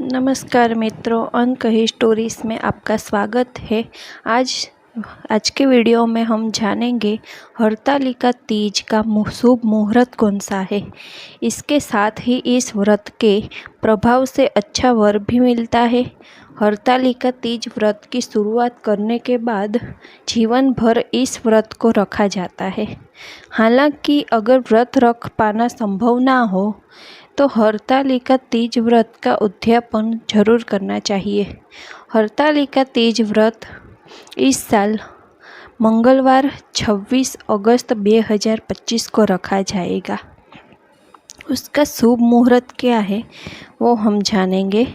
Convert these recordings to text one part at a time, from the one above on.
नमस्कार मित्रों, अनकही स्टोरीज में आपका स्वागत है। आज के वीडियो में हम जानेंगे हरतालिका तीज का शुभ मुहूर्त कौन सा है। इसके साथ ही इस व्रत के प्रभाव से अच्छा वर भी मिलता है। हरतालिका तीज व्रत की शुरुआत करने के बाद जीवन भर इस व्रत को रखा जाता है। हालांकि अगर व्रत रख पाना संभव ना हो तो हरतालिका तीज व्रत का उद्यापन जरूर करना चाहिए। हरतालिका तीज व्रत इस साल मंगलवार 26 अगस्त 2025 को रखा जाएगा। उसका शुभ मुहूर्त क्या है वो हम जानेंगे।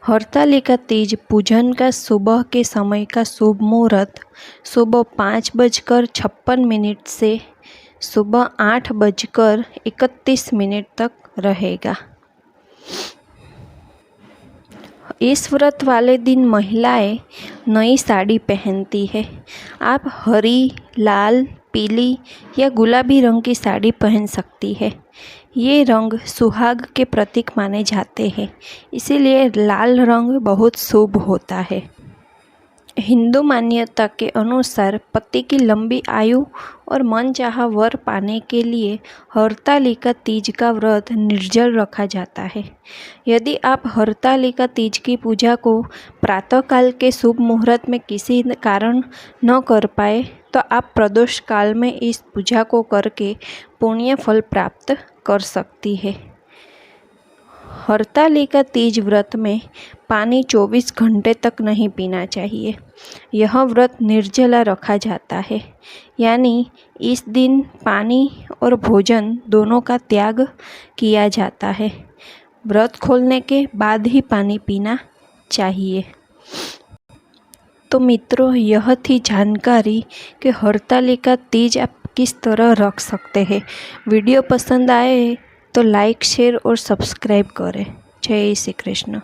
हरतालिका तीज पूजन का सुबह के समय का शुभ मुहूर्त सुबह 5:56 से सुबह 8:31 तक रहेगा। इस व्रत वाले दिन महिलाएं नई साड़ी पहनती है। आप हरी, लाल, पीली या गुलाबी रंग की साड़ी पहन सकती है। ये रंग सुहाग के प्रतीक माने जाते हैं, इसीलिए लाल रंग बहुत शुभ होता है। हिंदू मान्यता के अनुसार पति की लंबी आयु और मनचाहा वर पाने के लिए हरतालिका तीज का व्रत निर्जल रखा जाता है। यदि आप हरतालिका तीज की पूजा को प्रातःकाल के शुभ मुहूर्त में किसी कारण न कर पाए तो आप प्रदोष काल में इस पूजा को करके पुण्य फल प्राप्त कर सकती है। हरतालिका तीज व्रत में पानी 24 घंटे तक नहीं पीना चाहिए। यह व्रत निर्जला रखा जाता है, यानी इस दिन पानी और भोजन दोनों का त्याग किया जाता है। व्रत खोलने के बाद ही पानी पीना चाहिए। तो मित्रों, यह थी जानकारी कि हरतालिका तीज आप किस तरह रख सकते हैं। वीडियो पसंद आए तो लाइक, शेयर और सब्सक्राइब करें। जय श्री कृष्ण।